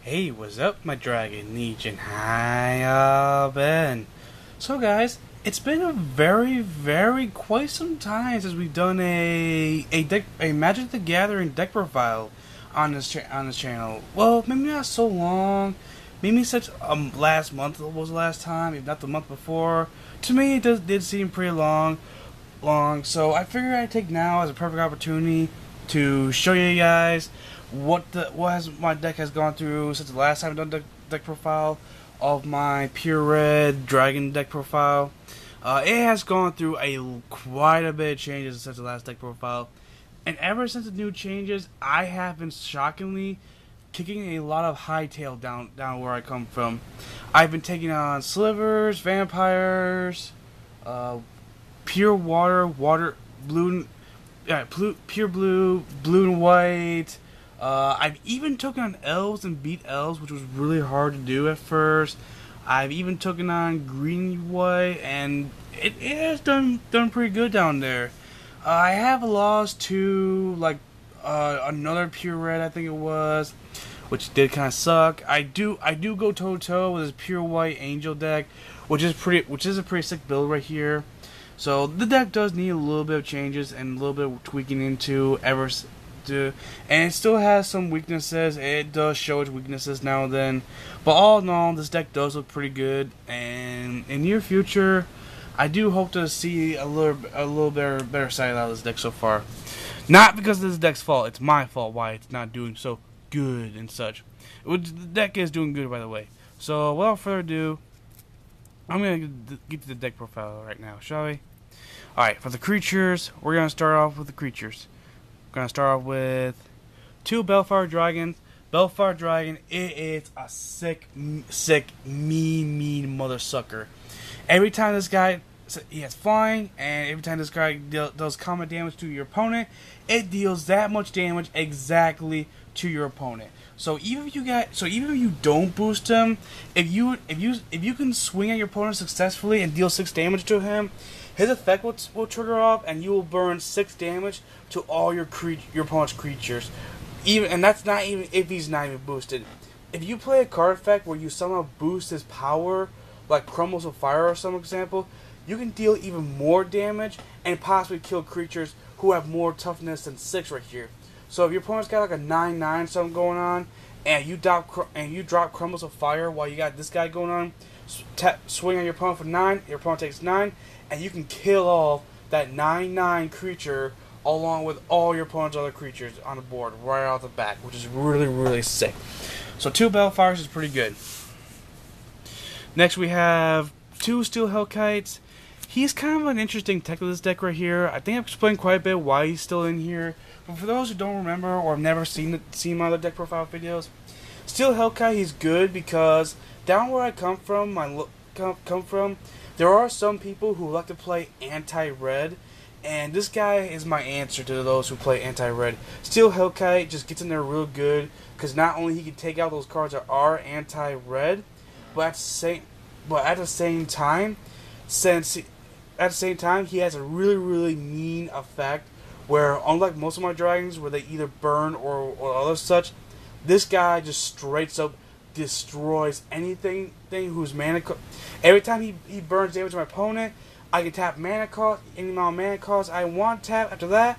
Hey, what's up, my Dragon Legion? How y'all been? So, guys, it's been a very quite some time since we've done a Magic the Gathering deck profile on this channel. Well, maybe not so long. Maybe such last month was the last time, if not the month before. To me, it did seem pretty long. So I figured I'd take now as a perfect opportunity to show you guys what my deck has gone through since the last time I've done deck profile of my pure red dragon deck profile. It has gone through quite a bit of changes since the last deck profile, and ever since the new changes, I have been shockingly kicking a lot of hightail down where I come from. I've been taking on slivers, vampires, pure water, blue, pure blue and white. I've even taken on elves and beat elves, which was really hard to do at first. I've even taken on green and white, and it has done pretty good down there. I have lost to another pure red, I think it was, which did kind of suck. I do go toe to toe with this pure white angel deck, which is a pretty sick build right here. So the deck does need a little bit of changes and a little bit of tweaking and it still has some weaknesses. It does show its weaknesses now and then, but all in all, this deck does look pretty good. And in near future, I do hope to see a little better side out of this deck so far. Not because of this deck's fault; it's my fault why it's not doing so good and such. The deck is doing good, by the way. So without further ado, I'm gonna get to the deck profile right now, shall we? Alright, for the creatures, we're gonna start off with the creatures. We're gonna start off with 2 Bellfire Dragons. Bellfire Dragon, it is a sick, mean mother sucker. Every time this guy, he has flying, and every time this guy does combat damage to your opponent, it deals that much damage exactly to your opponent. So even if you don't boost him, if you can swing at your opponent successfully and deal 6 damage to him, his effect will trigger off, and you will burn 6 damage to all your opponent's creatures. And that's not even if he's not even boosted. If you play a card effect where you somehow boost his power, like Crumbles of Fire or some example, you can deal even more damage and possibly kill creatures who have more toughness than 6 right here. So if your opponent's got like a 9/9 something going on, and you drop Crumbles of Fire while you got this guy going on, swing on your opponent for 9, your opponent takes 9, and you can kill off that 9/9 creature along with all your opponent's other creatures on the board right off the bat, which is really sick. So 2 Bellfires is pretty good. Next we have 2 Steel Hellkites. He's kind of an interesting tech of this deck right here. I think I've explained quite a bit why he's still in here. But for those who don't remember or have never seen my other deck profile videos, Steel Hellkite, he's good because down where I come from, there are some people who like to play anti-red, and this guy is my answer to those who play anti-red. Steel Hellkite just gets in there real good because not only he can take out those cards that are anti-red, but at the same time, he has a really mean effect where, unlike most of my dragons where they either burn or other such, this guy just straight up destroys anything whose mana every time he burns damage to my opponent, I can tap mana cost, any amount of mana cost I want to tap after that,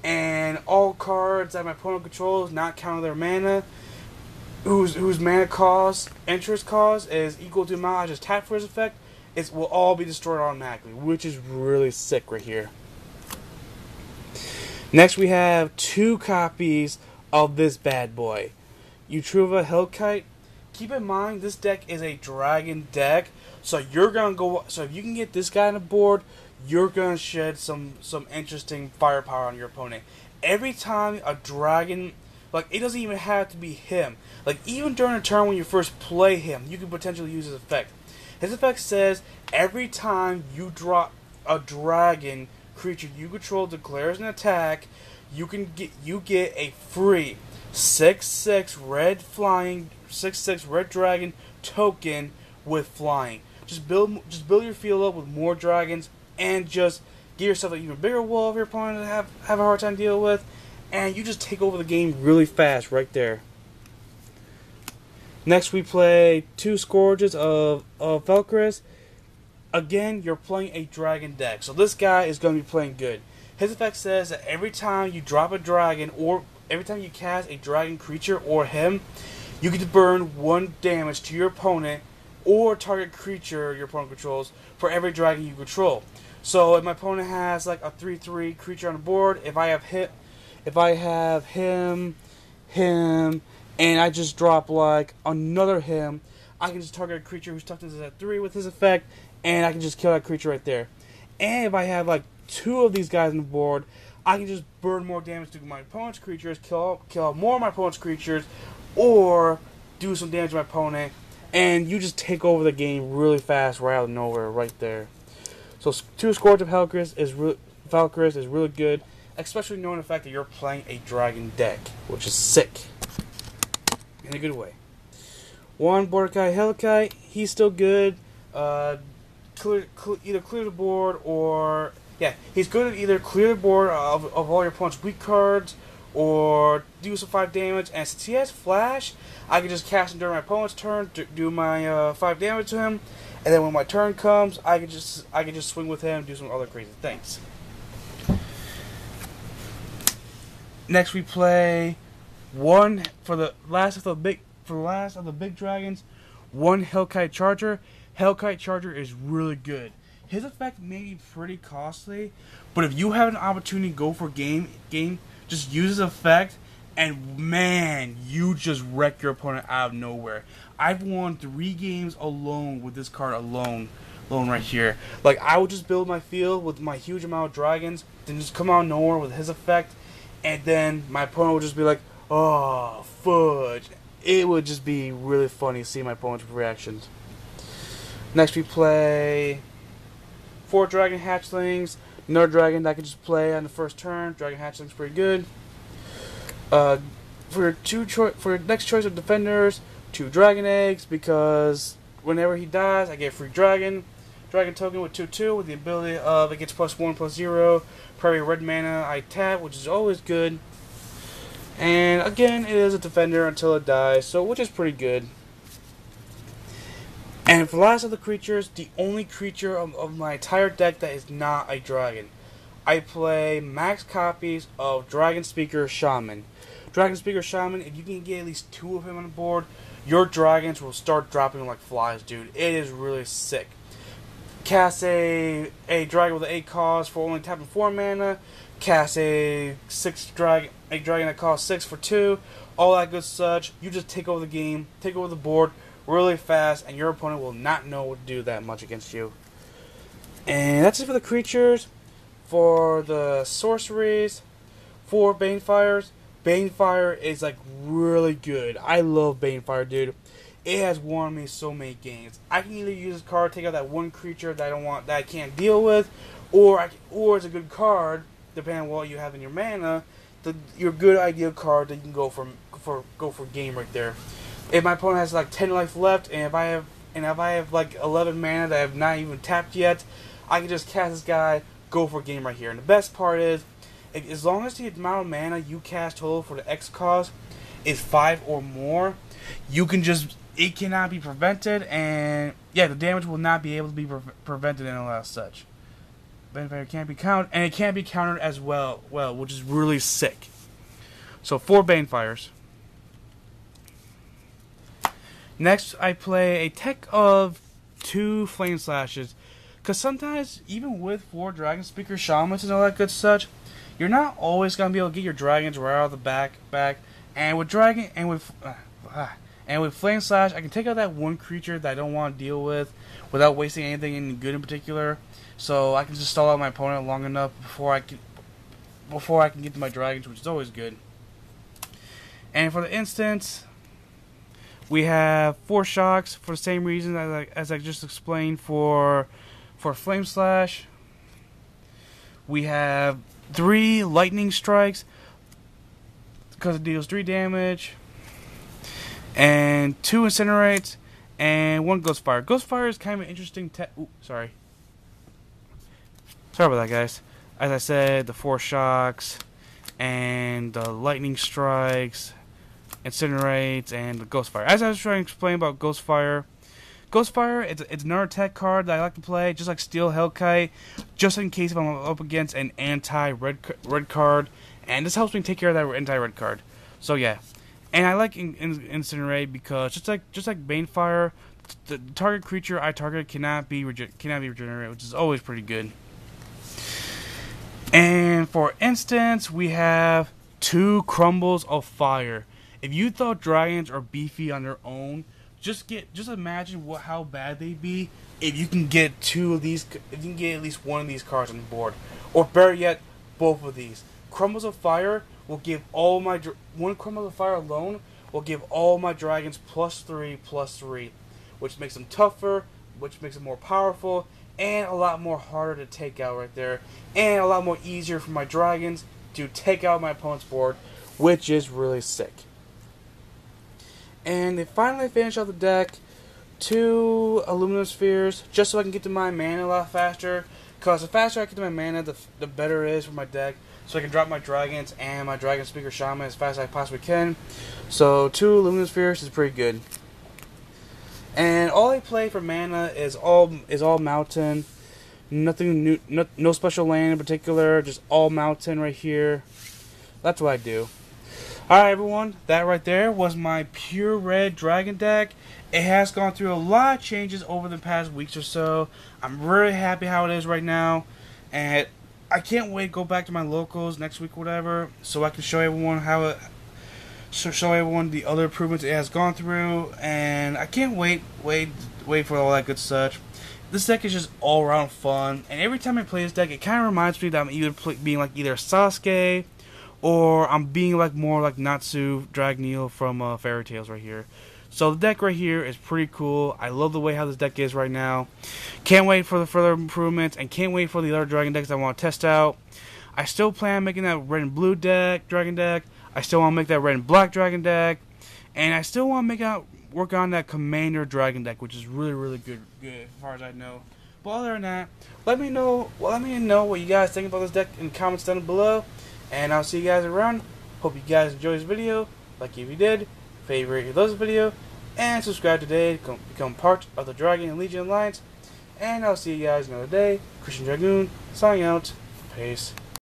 and all cards that my opponent controls, not counting their mana, whose mana cost, interest cost is equal to the amount I just tap for his effect, it will all be destroyed automatically, which is really sick right here. Next we have 2 copies of this bad boy. Utruva Hellkite. Keep in mind this deck is a dragon deck, so if you can get this guy on the board, you're gonna shed some interesting firepower on your opponent. Every time a dragon, like, it doesn't even have to be him. Like, even during a turn when you first play him, you can potentially use his effect. His effect says every time you drop a dragon creature you control declares an attack, you get a free 6/6 red flying 6/6 red dragon token with flying. Just build your field up with more dragons, and just give yourself an even bigger wall if you're opponent to have a hard time dealing with, and you just take over the game really fast right there. Next we play 2 Scourges of Focus. Again, you're playing a dragon deck, so this guy is going to be playing good. His effect says that every time you drop a dragon, or every time you cast a dragon creature or him, you get to burn 1 damage to your opponent or target creature your opponent controls for every dragon you control. So if my opponent has like a 3/3 creature on the board, if I have him, and I just drop like another him, I can just target a creature whose toughness is at 3 with his effect, and I can just kill that creature right there. And if I have like 2 of these guys on the board, I can just burn more damage to my opponent's creatures, kill more of my opponent's creatures, or do some damage to my opponent, and you just take over the game really fast right out of nowhere right there. So 2 Scourge of Focus is really good, especially knowing the fact that you're playing a dragon deck, which is sick in a good way. 1 Borderkai Hellcat, he's still good. Either clear the board, or he's good at either clear the board of all your opponent's weak cards, or do some 5 damage. And since he has flash, I can just cast him during my opponent's turn, do my 5 damage to him, and then when my turn comes, I can just swing with him, and do some other crazy things. Next we play 1 for the last of the big dragons. 1 Hellcat Charger. Hellcat Charger is really good. His effect may be pretty costly, but if you have an opportunity to go for game, just use his effect, and man, you just wreck your opponent out of nowhere. I've won 3 games alone with this card alone right here. Like, I would just build my field with my huge amount of dragons, then just come out of nowhere with his effect, and then my opponent would just be like, oh, fudge. It would just be really funny to see my opponent's reactions. Next we play 4 Dragon Hatchlings. Another dragon that I can just play on the first turn. Dragon Hatchling's pretty good. For your next choice of defenders, 2 Dragon Eggs, because whenever he dies, I get a free dragon. Dragon token with 2/2 with the ability of it gets +1/+0. Prairie red mana I tap, which is always good. And again, it is a defender until it dies, so which is pretty good. And for the last of the creatures, the only creature of my entire deck that is not a dragon, I play max copies of Dragon Speaker Shaman. Dragon Speaker Shaman, if you can get at least 2 of him on the board, your dragons will start dropping like flies, dude. It is really sick. Cast a dragon with an 8 cost for only tapping 4 mana. Cast a dragon that costs 6 for 2. All that good such. You just take over the game, take over the board really fast, and your opponent will not know what to do that much against you. And that's it for the creatures. For the sorceries, 4 Banefires. Banefire is like really good. I love Banefire, dude. It has won me so many games. I can either use this card, take out that 1 creature that I can't deal with, or it's a good card, depending on what you have in your mana. Your good ideal card that you can go for game right there. If my opponent has like 10 life left, and if I have like 11 mana that I have not even tapped yet, I can just cast this guy, go for a game right here. And the best part is, as long as the amount of mana you cast total for the X cost is 5 or more, it cannot be prevented, and the damage will not be able to be prevented and all as such. Banefire can't be countered, and it can't be countered as well, which is really sick. So 4 Banefires. Next, I play a tech of 2 Flame Slashes, because sometimes, even with 4 Dragon Speaker Shamans and all that good such, you're not always gonna be able to get your dragons right out of the back. And with Flame Slash, I can take out that 1 creature that I don't want to deal with without wasting anything good in particular. So I can just stall out my opponent long enough before I can get to my dragons, which is always good. And for the instance, we have 4 Shocks for the same reason as I just explained for Flame Slash. We have 3 Lightning Strikes because it deals 3 damage, and 2 Incinerates, and 1 Ghostfire. Ghostfire is kind of an interesting sorry about that, guys. As I said, the 4 Shocks and the Lightning Strikes Incinerate, and the Ghostfire. As I was trying to explain about Ghostfire, it's another tech card that I like to play, just like Steel Hellkite, just in case if I'm up against an anti-red card, and this helps me take care of that anti-red card. So yeah, and I like Incinerate because just like Banefire, the target creature I target cannot be regenerated, which is always pretty good. And for instance, we have 2 Crumbles of Fire. If you thought dragons are beefy on their own, just imagine how bad they'd be if you can get 2 of these. If you can get at least 1 of these cards on the board, or better yet, both of these. Crumbles of Fire will give all my one Crumbles of Fire alone will give all my dragons +3/+3, which makes them tougher, which makes them more powerful, and a lot more harder to take out right there, and a lot more easier for my dragons to take out my opponent's board, which is really sick. And they finally finish out the deck, 2 aluminum spheres, just so I can get to my mana a lot faster, because the faster I get to my mana, the better it is for my deck, so I can drop my dragons and my Dragon Speaker Shaman as fast as I possibly can. So 2 aluminum spheres is pretty good. And all I play for mana is all mountain. Nothing new, no special land in particular, just all mountain right here. That's what I do. Alright everyone, that right there was my pure red dragon deck. It has gone through a lot of changes over the past weeks or so. I'm really happy how it is right now, and I can't wait to go back to my locals next week or whatever, so I can show everyone show everyone the other improvements it has gone through, and I can't wait for all that good stuff. This deck is just all around fun, and every time I play this deck, it kind of reminds me that I'm being like either Sasuke, or I'm being like more like Natsu Dragneel from Fairy Tales right here. So the deck right here is pretty cool. I love the way how this deck is right now. Can't wait for the further improvements, and can't wait for the other dragon decks I want to test out. I still plan on making that red and blue dragon deck. I still want to make that red and black dragon deck, and I still want to work on that commander dragon deck, which is really good as far as I know. But other than that, let me know what you guys think about this deck in the comments down below, and I'll see you guys around. Hope you guys enjoyed this video. Like if you did, favorite if you love this video, and subscribe today to become part of the Dragon and Legion Alliance. And I'll see you guys another day. Christian Dragoon signing out. Peace.